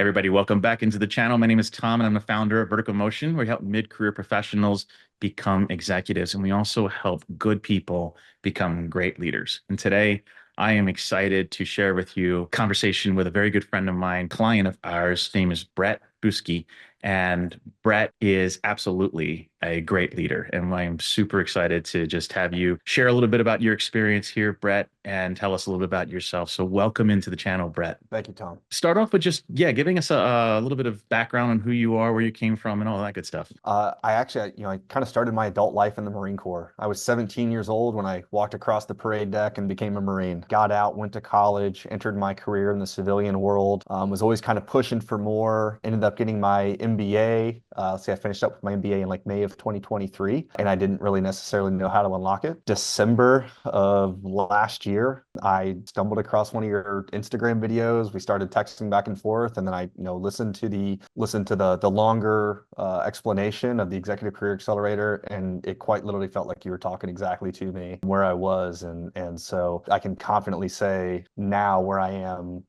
Everybody, welcome back into the channel. My name is Tom, and I'm the founder of Vertical Motion, where we help mid-career professionals become executives, and we also help good people become great leaders. And today, I am excited to share with you a conversation with a very good friend of mine, client of ours. His name is Brett Buske, and Brett is absolutely a great leader. And I am super excited to just have you share a little bit about your experience here, Brett, and tell us a little bit about yourself. So welcome into the channel, Brett. Thank you, Tom. Start off with just, yeah, giving us a little bit of background on who you are, where you came from, and all that good stuff. I kind of started my adult life in the Marine Corps. I was 17 years old when I walked across the parade deck and became a Marine. Got out, went to college, entered my career in the civilian world. Was always kind of pushing for more. Ended up getting my MBA. I finished up with my MBA in like May of 2023, and I didn't really necessarily know how to unlock it. December of last year, I stumbled across one of your Instagram videos. We started texting back and forth, and then I, listened to the longer explanation of the Executive Career Accelerator, and it quite literally felt like you were talking exactly to me where I was, and so I can confidently say now where I am,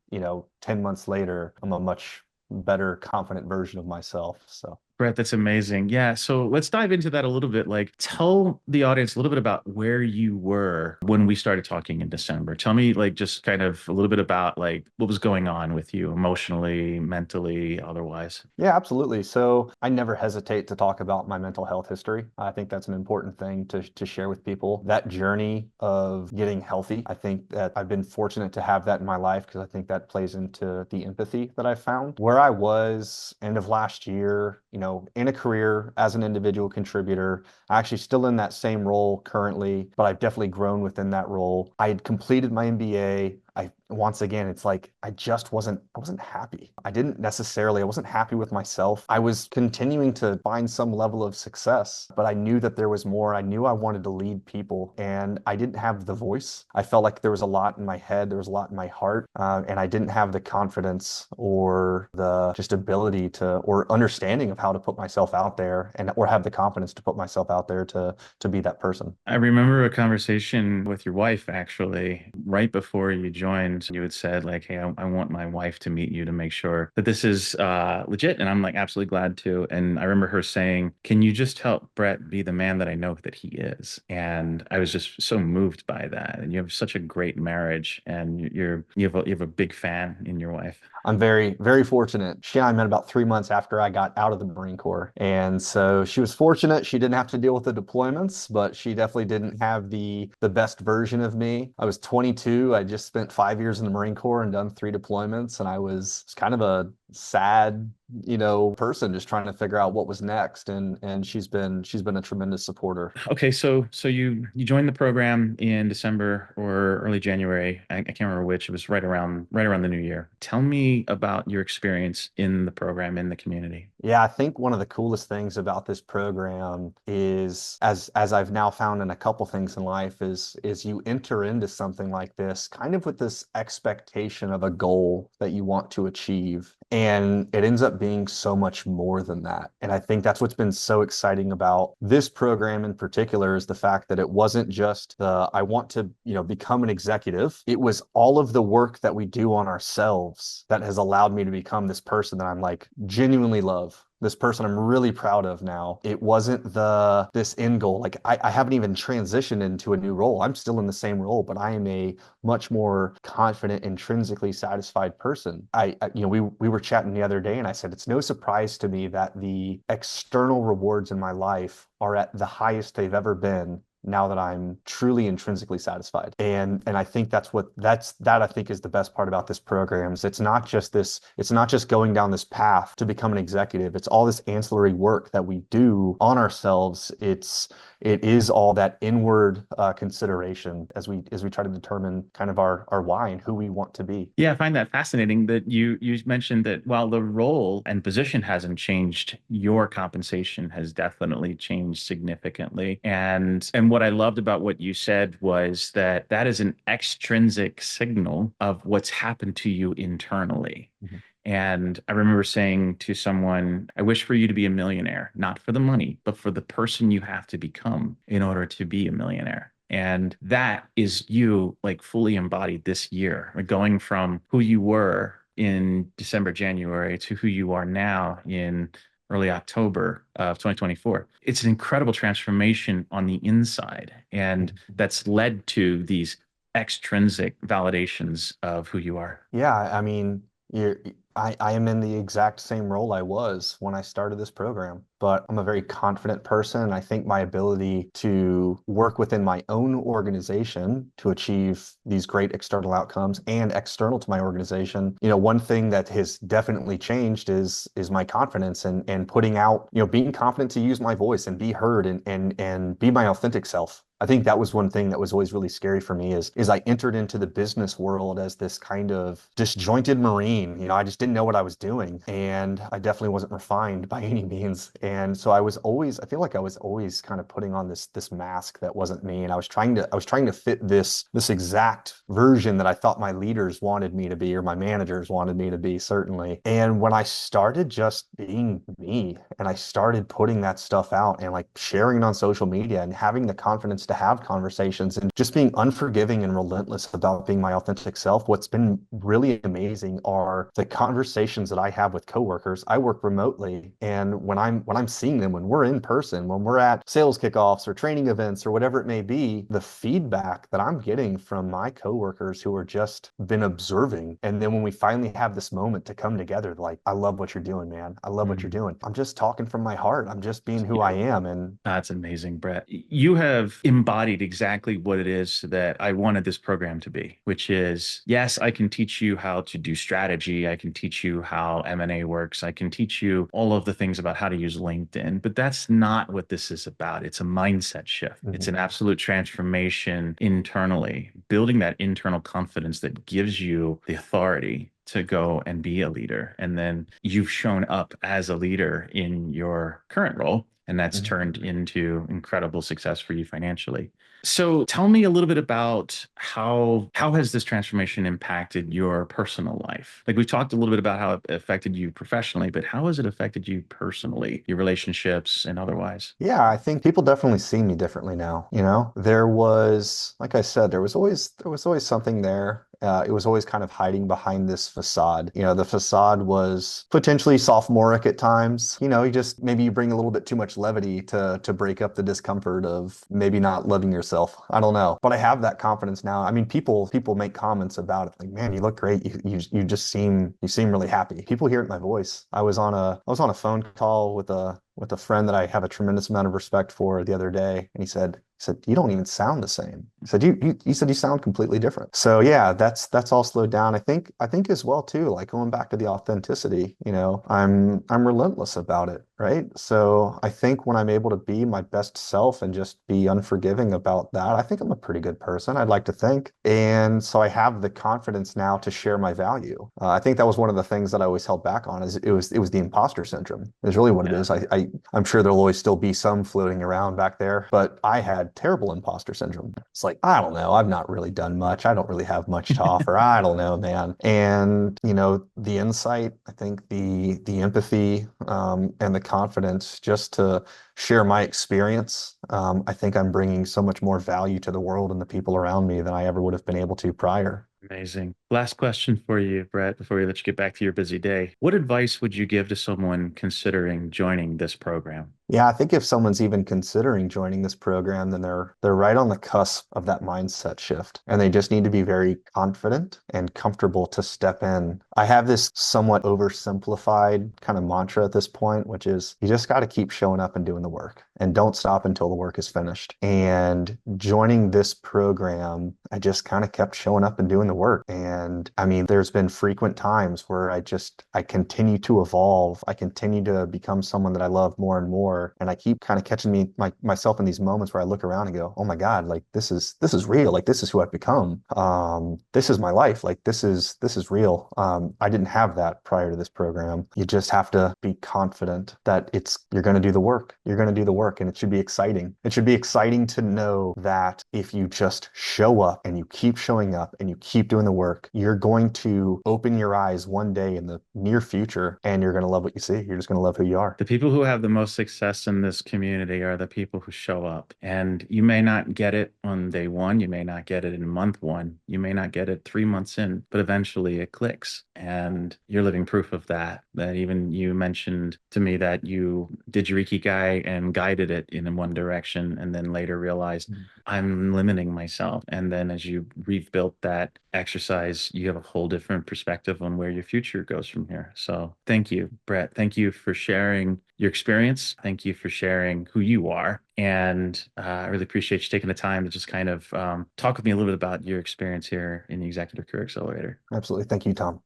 10 months later, I'm a much better, confident version of myself. So. Brett, that's amazing. Yeah, so let's dive into that a little bit. Like, tell the audience a little bit about where you were when we started talking in December. Tell me, like, just kind of a little bit about like what was going on with you emotionally, mentally, otherwise. Yeah, absolutely. So I never hesitate to talk about my mental health history. I think that's an important thing to share with people. That journey of getting healthy, I think that I've been fortunate to have that in my life because I think that plays into the empathy that I found. Where I was end of last year, in a career as an individual contributor, actually still in that same role currently, but I've definitely grown within that role. I had completed my MBA. Once again, it's like I wasn't happy. I wasn't happy with myself. I was continuing to find some level of success, but I knew that there was more. I knew I wanted to lead people, and I didn't have the voice. I felt like there was a lot in my head, there was a lot in my heart, and I didn't have the confidence or the just ability to or understanding of how to put myself out there and or have the confidence to put myself out there to be that person. I remember a conversation with your wife actually right before you joined. You had said like, "Hey, I want my wife to meet you to make sure that this is legit," and I'm like, absolutely glad to. And I remember her saying, "Can you just help Brett be the man that I know that he is?" And I was just so moved by that. And you have such a great marriage, and you have a big fan in your wife. I'm very, very fortunate. She and I met about 3 months after I got out of the Marine Corps. And so she was fortunate. She didn't have to deal with the deployments, but she definitely didn't have the best version of me. I was 22. I just spent 5 years in the Marine Corps and done 3 deployments. And I was kind of a sad, person just trying to figure out what was next. And she's been a tremendous supporter. Okay, so you joined the program in December or early January. I can't remember which. It was right around the new year. Tell me about your experience in the program in the community. Yeah, I think one of the coolest things about this program is, as I've now found in a couple things in life, is you enter into something like this kind of with this expectation of a goal that you want to achieve. And it ends up being so much more than that. And I think that's what's been so exciting about this program in particular is the fact that it wasn't just the I want to, become an executive. It was all of the work that we do on ourselves that has allowed me to become this person that I'm like genuinely love, this person I'm really proud of now. It wasn't this end goal. Like I haven't even transitioned into a new role. I'm still in the same role, but I am a much more confident, intrinsically satisfied person. We were chatting the other day, and I said it's no surprise to me that the external rewards in my life are at the highest they've ever been now that I'm truly intrinsically satisfied. And I think that I think is the best part about this program is it's not just going down this path to become an executive. It's all this ancillary work that we do on ourselves. It is all that inward consideration as we try to determine kind of our why and who we want to be. Yeah, I find that fascinating that you mentioned that while the role and position hasn't changed, your compensation has definitely changed significantly. And what I loved about what you said was that that is an extrinsic signal of what's happened to you internally. Mhm. And I remember saying to someone, I wish for you to be a millionaire, not for the money, but for the person you have to become in order to be a millionaire. And that is you like fully embodied this year, like, going from who you were in December, January to who you are now in early October of 2024. It's an incredible transformation on the inside, and that's led to these extrinsic validations of who you are. Yeah, I mean, you're, I am in the exact same role I was when I started this program, but I'm a very confident person. And I think my ability to work within my own organization to achieve these great external outcomes and external to my organization, one thing that has definitely changed is my confidence and putting out, being confident to use my voice and be heard and be my authentic self. I think that was one thing that was always really scary for me is I entered into the business world as this kind of disjointed Marine. I just didn't know what I was doing, and I definitely wasn't refined by any means. And so I feel like I was always kind of putting on this mask that wasn't me, and I was trying to fit this exact version that I thought my leaders wanted me to be or my managers wanted me to be, certainly. And when I started just being me and I started putting that stuff out and like sharing it on social media and having the confidence to have conversations and just being unforgiving and relentless about being my authentic self. What's been really amazing are the conversations that I have with coworkers. I work remotely, and when I'm seeing them, when we're in person, when we're at sales kickoffs or training events or whatever it may be, the feedback that I'm getting from my coworkers who are just been observing, and then when we finally have this moment to come together, like, I love what you're doing, man. I love what you're Mhm. doing. I'm just talking from my heart. I'm just being who I Yeah. am. And That's amazing, Brett. You have embodied exactly what it is that I wanted this program to be, which is, yes, I can teach you how to do strategy. I can teach you how M&A works. I can teach you all of the things about how to use LinkedIn, but that's not what this is about. It's a mindset shift. It's Mhm. an absolute transformation internally, building that internal confidence that gives you the authority to go and be a leader. And then you've shown up as a leader in your current role, and that's Mhm. turned into incredible success for you financially. So tell me a little bit about how has this transformation impacted your personal life? Like we've talked a little bit about how it affected you professionally, but how has it affected you personally, your relationships and otherwise? Yeah, I think people definitely see me differently now. There was, like I said, there was always something there. It was always kind of hiding behind this facade. The facade was potentially sophomoric at times. You just maybe you bring a little bit too much levity to break up the discomfort of maybe not loving yourself. I don't know, but I have that confidence now. I mean, people make comments about it, like, man, you look great. You seem really happy. People hear it in my voice. I was on a phone call with a friend that I have a tremendous amount of respect for the other day, and he said, you don't even sound the same. He said, he said you sound completely different. So yeah, that's all slowed down. I think as well too, like going back to the authenticity, I'm relentless about it, right? So I think when I'm able to be my best self and just be unforgiving about that, I think I'm a pretty good person. I'd like to think. And so I have the confidence now to share my value. I think that was one of the things that I always held back on is it was the imposter syndrome is really what it Yeah. is. I'm sure there'll always still be some floating around back there, but I had terrible imposter syndrome. It's like, I don't know, I've not really done much. I don't really have much to offer. I don't know, man. And the insight, I think the empathy, and the confidence just to share my experience. I think I'm bringing so much more value to the world and the people around me than I ever would have been able to prior. Amazing. Last question for you, Brett, before we let you get back to your busy day. What advice would you give to someone considering joining this program? Yeah, I think if someone's even considering joining this program, then they're right on the cusp of that mindset shift. And they just need to be very confident and comfortable to step in. I have this somewhat oversimplified kind of mantra at this point, which is you just got to keep showing up and doing the work and don't stop until the work is finished. And joining this program, I just kind of kept showing up and doing the work. And I mean, there's been frequent times where I continue to evolve. I continue to become someone that I love more and more. And I keep kind of catching myself in these moments where I look around and go, oh my God, like this is real. Like this is who I've become. This is my life. Like this is real. I didn't have that prior to this program. You just have to be confident that you're going to do the work. You're going to do the work, and it should be exciting. It should be exciting to know that if you just show up and you keep showing up and you keep doing the work, you're going to open your eyes one day in the near future and you're going to love what you see. You're just going to love who you are. The people who have the most success in this community are the people who show up. And you may not get it on day one. You may not get it in month one. You may not get it 3 months in, but eventually it clicks. And you're living proof of that. That even you mentioned to me that you did your Ikigai and guided it in one direction and then later realized I'm limiting myself. And then as you rebuilt that exercise, you have a whole different perspective on where your future goes from here. So thank you, Brett. Thank you for sharing your experience. Thank you for sharing who you are. And I really appreciate you taking the time to just kind of talk with me a little bit about your experience here in the Executive Career Accelerator. Absolutely. Thank you, Tom.